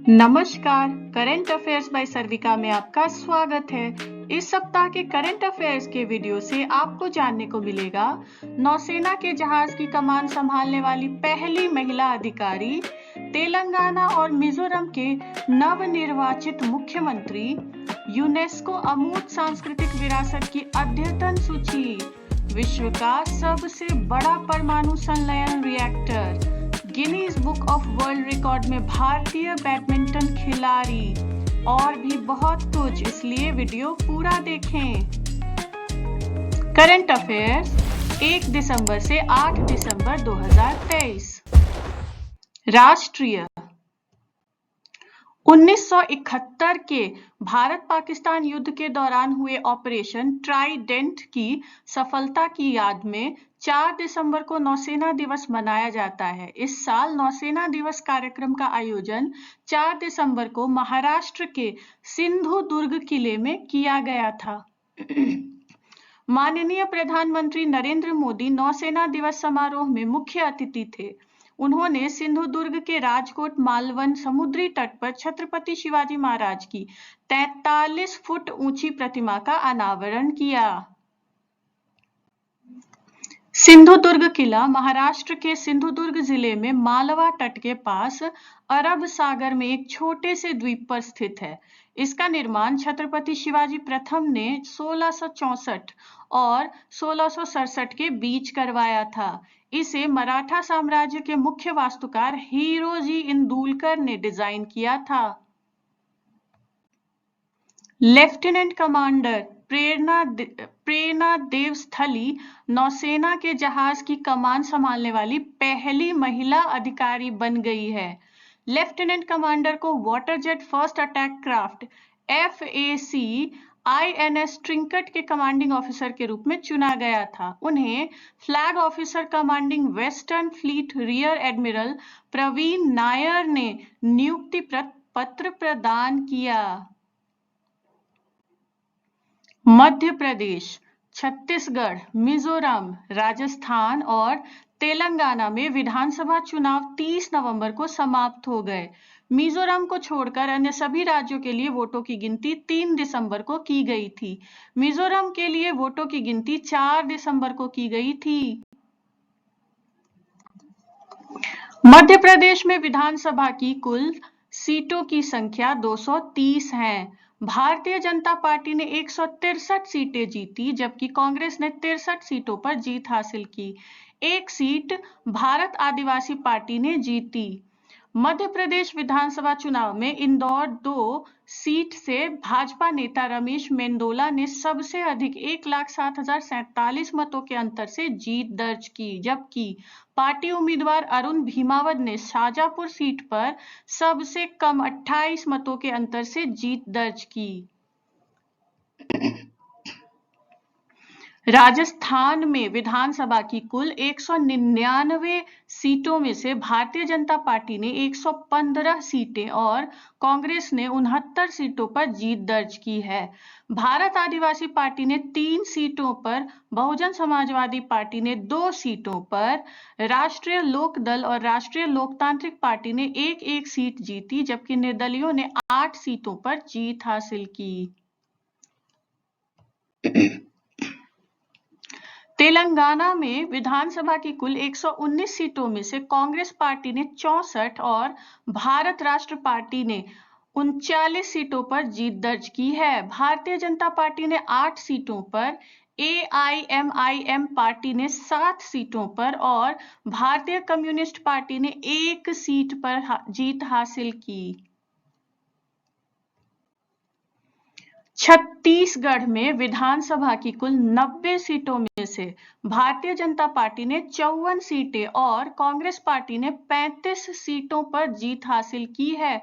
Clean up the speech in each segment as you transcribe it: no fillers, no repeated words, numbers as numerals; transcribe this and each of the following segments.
नमस्कार, current affairs bye सर्विका में आपका स्वागत है। इस सप्ताह के करंट अफेयर्स के वीडियो से आपको जानने को मिलेगा नौसेना के जहाज की कमान संभालने वाली पहली महिला अधिकारी, तेलंगाना और मिजोरम के नवनिर्वाचित मुख्यमंत्री, यूनेस्को अमूर्त सांस्कृतिक विरासत की अद्यतन सूची, विश्व का सबसे बड़ा परमाणु संलयन reactor, Guinness book of world record में भारतीय बैडमिंटन खिलाड़ी और भी बहुत कुछ, इसलिए वीडियो पूरा देखें। करंट अफेयर्स 1 दिसंबर से 8 दिसंबर 2023। राष्ट्रीय 1971 के भारत पाकिस्तान युद्ध के दौरान हुए ऑपरेशन ट्राइडेंट की सफलता की याद में 4 दिसंबर को नौसेना दिवस मनाया जाता है। इस साल नौसेना दिवस कार्यक्रम का आयोजन 4 दिसंबर को महाराष्ट्र के सिंधुदुर्ग किले में किया गया था। माननीय प्रधानमंत्री नरेंद्र मोदी नौसेना दिवस समारोह में मुख्य अतिथि थे। उन्होंने सिंधुदुर्ग के राजकोट मालवन समुद्री तट पर छत्रपति शिवाजी महाराज की 43 फुट ऊंची प्रतिमा का अनावरण किया। सिंधुदुर्ग किला महाराष्ट्र के सिंधुदुर्ग जिले में मालवा तट के पास अरब सागर में एक छोटे से द्वीप पर स्थित है। इसका निर्माण छत्रपति शिवाजी प्रथम ने 1664 और 1667 के बीच करवाया था। इसे मराठा साम्राज्य के मुख्य वास्तुकार हीरोजी इंदुलकर ने डिजाइन किया था। लेफ्टिनेंट कमांडर प्रेरणा देव स्थली नौसेना के जहाज की कमान संभालने वाली पहली महिला अधिकारी बन गई है। लेफ्टिनेंट कमांडर को water jet first attack craft FAC INS ट्रिंकट के कमांडिंग ऑफिसर के रूप में चुना गया था। उन्हें flag officer commanding western fleet rear admiral Praveen Nair ने नियुक्ति पत्र प्रदान किया। मध्य प्रदेश, छत्तीसगढ़, मिजोरम, राजस्थान और तेलंगाना में विधानसभा चुनाव 30 नवंबर को समाप्त हो गए। मिजोरम को छोड़कर अन्य सभी राज्यों के लिए वोटों की गिनती 3 दिसंबर को की गई थी। मिजोरम के लिए वोटों की गिनती 4 दिसंबर को की गई थी। मध्य प्रदेश में विधानसभा की कुल सीटों की संख्या 230 है। भारतीय जनता पार्टी ने 163 सीटें जीती, जबकि कांग्रेस ने 63 सीटों पर जीत हासिल की। एक सीट भारत आदिवासी पार्टी ने जीती। मध्य प्रदेश विधानसभा चुनाव में इंदौर 2 सीट से भाजपा नेता रमेश मेंदोला ने सबसे अधिक 1,07,047 मतों के अंतर से जीत दर्ज की, जबकि पार्टी उम्मीदवार अरुण भीमावद ने शाजापुर सीट पर सबसे कम 28 मतों के अंतर से जीत दर्ज की। राजस्थान में विधानसभा की कुल 199 सीटों में से भारतीय जनता पार्टी ने 115 सीटें और कांग्रेस ने 69 सीटों पर जीत दर्ज की है। भारत आदिवासी पार्टी ने 3 सीटों पर, बहुजन समाजवादी पार्टी ने 2 सीटों पर, राष्ट्रीय लोक दल और राष्ट्रीय लोकतांत्रिक पार्टी ने 1-1 सीट जीती, जबकि निर्दलीयों ने 8 सीटों पर जीत हासिल की। तेलंगाना में विधानसभा की कुल 119 सीटों में से कांग्रेस पार्टी ने 64 और भारत राष्ट्र पार्टी ने 39 सीटों पर जीत दर्ज की है। भारतीय जनता पार्टी ने 8 सीटों पर, AIMIM पार्टी ने 7 सीटों पर और भारतीय कम्युनिस्ट पार्टी ने 1 सीट पर जीत हासिल की। छत्तीसगढ़ में विधानसभा की कुल 90 सीटों में से भारतीय जनता पार्टी ने 54 सीटें और कांग्रेस पार्टी ने 35 सीटों पर जीत हासिल की है।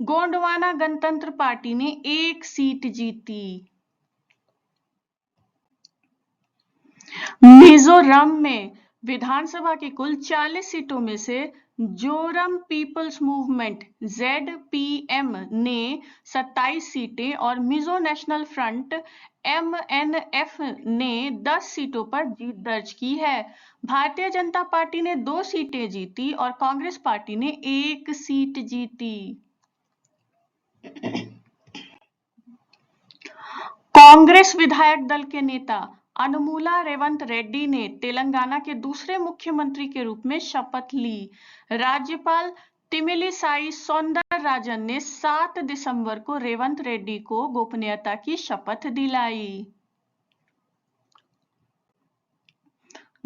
गोंडवाना गणतंत्र पार्टी ने 1 सीट जीती। मिजोरम में विधानसभा की कुल 40 सीटों में से जोरम पीपल्स मूवमेंट ZPM ने 27 सीटें और मिजो नेशनल फ्रंट MNF ने 10 सीटों पर जीत दर्ज की है। भारतीय जनता पार्टी ने 2 सीटें जीती और कांग्रेस पार्टी ने 1 सीट जीती। कांग्रेस विधायक दल के नेता अनुमुला रेवंत रेड्डी ने तेलंगाना के दूसरे मुख्यमंत्री के रूप में शपथ ली। राज्यपाल तिमिलिसाई सौंदरराजन ने 7 दिसंबर को रेवंत रेड्डी को गोपनीयता की शपथ दिलाई।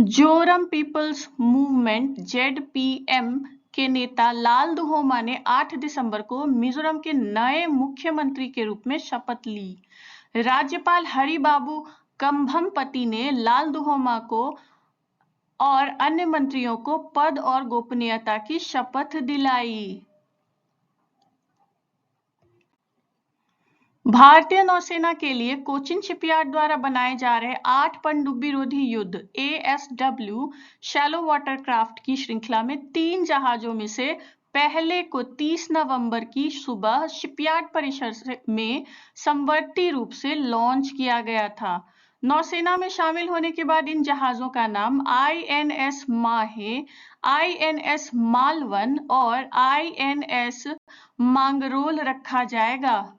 जोरम पीपल्स मूवमेंट (जेडपीएम) के नेता लाल दुहोमा ने 8 दिसंबर को मिजोरम के नए मुख्यमंत्री के रूप में शपथ ली। राज्यपाल हरिबाबू कंभमपति ने लाल दुहोमा को और अन्य मंत्रियों को पद और गोपनीयता की शपथ दिलाई। भारतीय नौसेना के लिए कोचिन शिपयार्ड द्वारा बनाए जा रहे 8 पनडुब्बी रोधी युद्ध ASW शैलो वाटर क्राफ्ट की श्रृंखला में 3 जहाजों में से पहले को 30 नवंबर की सुबह शिपयार्ड परिसर में समवर्ती रूप से लॉन्च किया गया था। नौसेना में शामिल होने के बाद इन जहाजों का नाम INS माहे, INS मालवन और INS मांगरोल रखा जाएगा।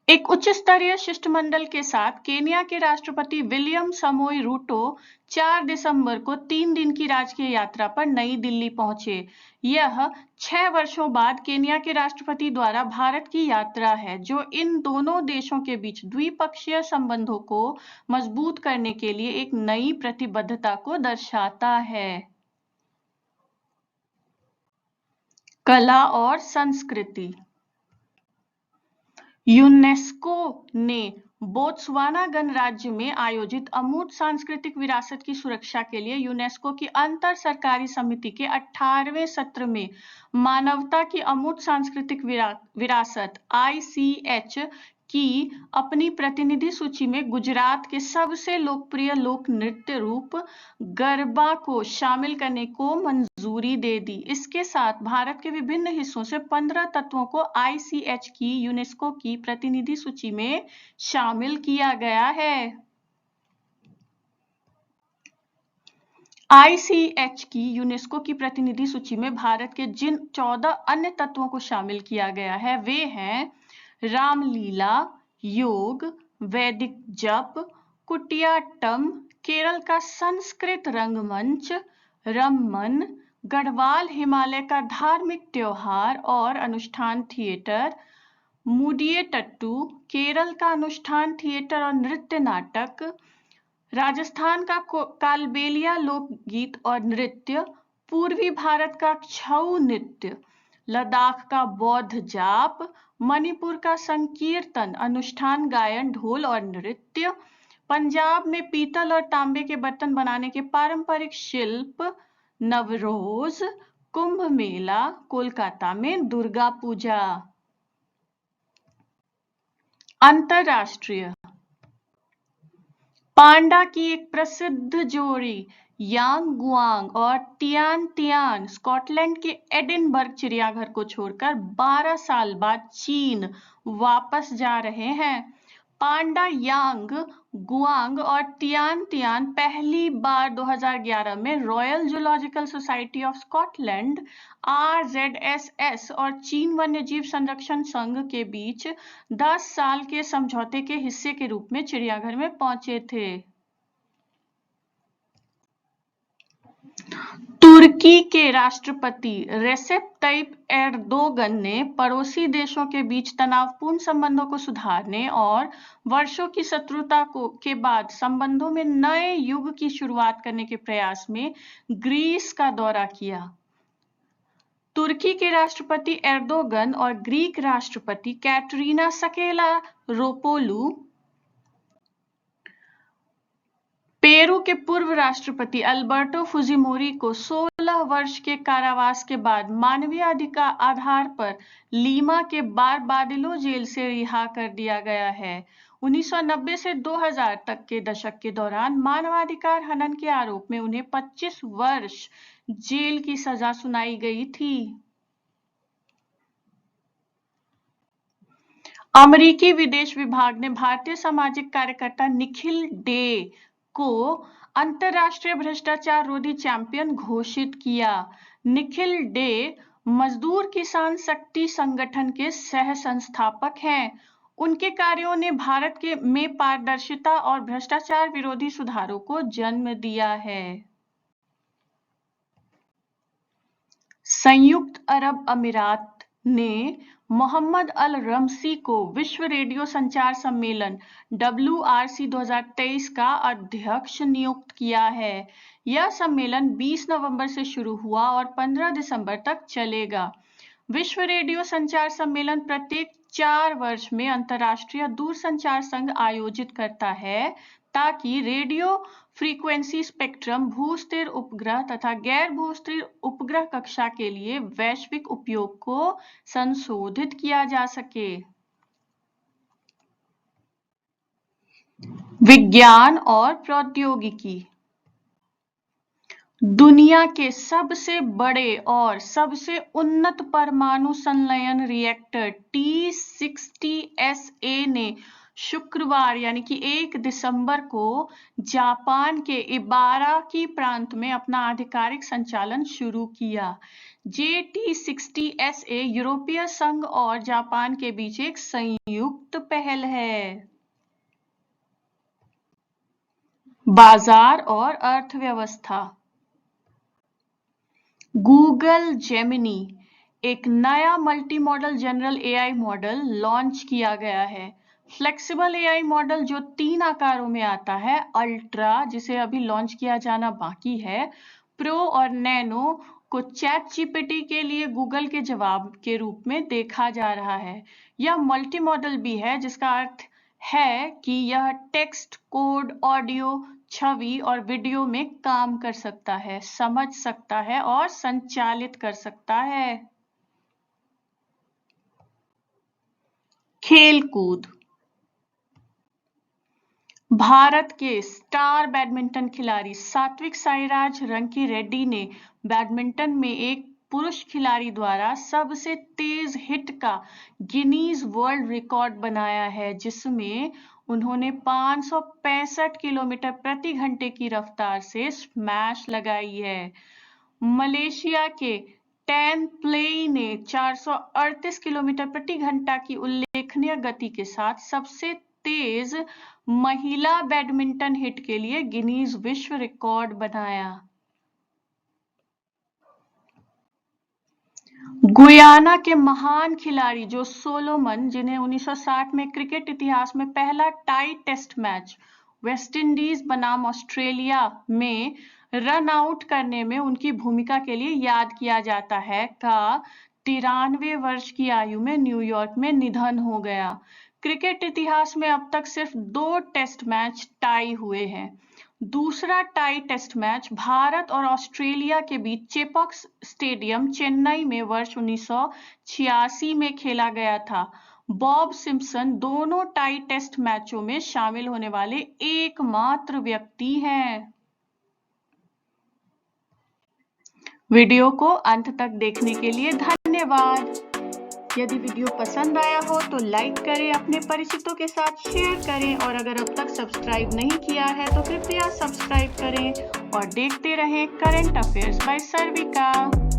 एक उच्च स्तरीय शिष्टमंडल के साथ केन्या के राष्ट्रपति विलियम समोई रूटो 4 दिसंबर को 3 दिन की राजकीय यात्रा पर नई दिल्ली पहुंचे। यह 6 वर्षों बाद केन्या के राष्ट्रपति द्वारा भारत की यात्रा है, जो इन दोनों देशों के बीच द्विपक्षीय संबंधों को मजबूत करने के लिए एक नई प्रतिबद्धता को दर्शाता है। कला और संस्कृति। यूनेस्को ने बोत्सवाना गणराज्य में आयोजित अमूर्त सांस्कृतिक विरासत की सुरक्षा के लिए यूनेस्को की अंतर सरकारी समिति के 18वें सत्र में मानवता की अमूर्त सांस्कृतिक विरासत ICH की अपनी प्रतिनिधि सूची में गुजरात के सबसे लोकप्रिय लोक नृत्य रूप गरबा को शामिल करने को मंजूरी दे दी। इसके साथ भारत के विभिन्न हिस्सों से 15 तत्वों को ICH की यूनेस्को की प्रतिनिधि सूची में शामिल किया गया है। ICH की यूनेस्को की प्रतिनिधि सूची में भारत के जिन 14 अन्य तत्वों को शामिल किया गया है वे हैं रामलीला, योग, वैदिक जप, कुटियाट्टम, केरल का संस्कृत रंगमंच, रम्मन, गढ़वाल हिमालय का धार्मिक त्योहार और अनुष्ठान थिएटर, मुडियेट्टू केरल का अनुष्ठान थिएटर और नृत्य नाटक, राजस्थान का कालबेलिया लोकगीत और नृत्य, पूर्वी भारत का छऊ नृत्य, लद्दाख का बौद्ध जाप, मणिपुर का संकीर्तन अनुष्ठान गायन ढोल और नृत्य, पंजाब में पीतल और तांबे के बर्तन बनाने के पारंपरिक शिल्प, नवरोज, कुंभ मेला, कोलकाता में दुर्गा पूजा। अंतरराष्ट्रीय। पांडा की एक प्रसिद्ध जोड़ी यांग गुआंग और टियान टियान स्कॉटलैंड के एडिनबर्ग चिड़ियाघर को छोड़कर 12 साल बाद चीन वापस जा रहे हैं। पांडा यांग गुआंग और टियान टियान पहली बार 2011 में royal zoological society of Scotland RZSS और चीन वन्यजीव संरक्षण संघ के बीच 10 साल के समझौते के हिस्से के रूप में चिड़ियाघर में पहुंचे थे। तुर्की के राष्ट्रपति रेसेप तय्यिप एर्दोगन ने पड़ोसी देशों के बीच तनावपूर्ण संबंधों को सुधारने और वर्षों की शत्रुता के बाद संबंधों में नए युग की शुरुआत करने के प्रयास में ग्रीस का दौरा किया। तुर्की के राष्ट्रपति एर्दोगन और ग्रीक राष्ट्रपति कैटरीना सकेलारोपोलू, पेरू के पूर्व राष्ट्रपति अल्बर्टो फुजिमोरी को 16 वर्ष के कारावास के बाद मानवीय अधिकार आधार पर लीमा के बारबाडिलो जेल से रिहा कर दिया गया है। 1990 से 2000 तक के दशक के दौरान मानवाधिकार हनन के आरोप में उन्हें 25 वर्ष जेल की सजा सुनाई गई थी। अमेरिकी विदेश विभाग ने भारतीय सामाजिक कार्यकर्ता निखिल डे को अंतरराष्ट्रीय भ्रष्टाचार रोधी चैंपियन घोषित किया। निखिल डे मजदूर किसान शक्ति संगठन के सह संस्थापक हैं। उनके कार्यों ने भारत में पारदर्शिता और भ्रष्टाचार विरोधी सुधारों को जन्म दिया है। संयुक्त अरब अमीरात ने मोहम्मद अल रमसी को विश्व रेडियो संचार सम्मेलन WRC 2023 का अध्यक्ष नियुक्त किया है। यह सम्मेलन 20 नवंबर से शुरू हुआ और 15 दिसंबर तक चलेगा। विश्व रेडियो संचार सम्मेलन प्रत्येक 4 वर्ष में अंतर्राष्ट्रीय दूरसंचार संघ आयोजित करता है ताकि रेडियो फ्रीक्वेंसी स्पेक्ट्रम भूस्थिर उपग्रह तथा गैर भूस्थिर उपग्रह कक्षा के लिए वैश्विक उपयोग को संशोधित किया जा सके। विज्ञान और प्रौद्योगिकी। दुनिया के सबसे बड़े और सबसे उन्नत परमाणु संलयन रिएक्टर T60SA ने शुक्रवार यानी कि 1 दिसंबर को जापान के इबाराकी प्रांत में अपना आधिकारिक संचालन शुरू किया। T60SA यूरोपीय संघ और जापान के बीच एक संयुक्त पहल है। बाजार और अर्थव्यवस्था। गूगल जेमिनी एक नया multi modal general AI model launch किया गया है। फ्लेक्सिबल AI मॉडल जो 3 आकारों में आता है, अल्ट्रा जिसे अभी लॉन्च किया जाना बाकी है, प्रो और नैनो को ChatGPT के लिए गूगल के जवाब के रूप में देखा जा रहा है। यह मल्टी मॉडल भी है जिसका अर्थ है कि यह टेक्स्ट, कोड, ऑडियो, छवि और वीडियो में काम कर सकता है, समझ सकता है और संचालित कर सकता है। खेलकूद। भारत के स्टार बैडमिंटन खिलाड़ी सात्विक साईराज रंकीरेड्डी ने बैडमिंटन में एक पुरुष खिलाड़ी द्वारा सबसे तेज हिट का गिनीज वर्ल्ड रिकॉर्ड बनाया है, जिसमें उन्होंने 565 किलोमीटर प्रति घंटे की रफ्तार से स्मैश लगाई है। मलेशिया के टैन प्लेई ने 438 किलोमीटर प्रति घंटा की उल्लेखनीय गति के साथ सबसे तेज महिला बैडमिंटन हिट के लिए गिनीज विश्व रिकॉर्ड बनाया। गुयाना के महान खिलाड़ी जो सोलोमन, जिन्हें 1960 में क्रिकेट इतिहास में पहला टाई टेस्ट मैच वेस्टइंडीज बनाम ऑस्ट्रेलिया में रन आउट करने में उनकी भूमिका के लिए याद किया जाता है, का 93 वर्ष की आयु में न्यूयॉर्क में निधन हो गया। क्रिकेट इतिहास में अब तक सिर्फ 2 टेस्ट मैच टाई हुए हैं। दूसरा टाई टेस्ट मैच भारत और ऑस्ट्रेलिया के बीच चेपॉक स्टेडियम चेन्नई में वर्ष 1986 में खेला गया था। बॉब सिम्पसन दोनों टाई टेस्ट मैचों में शामिल होने वाले एकमात्र व्यक्ति हैं। वीडियो को अंत तक देखने के लिए धन्यवाद। यदि वीडियो पसंद आया हो तो लाइक करें, अपने परिचितों के साथ शेयर करें और अगर अब तक सब्सक्राइब नहीं किया है तो कृपया सब्सक्राइब करें और देखते रहें करंट अफेयर्स बाय सर्विका।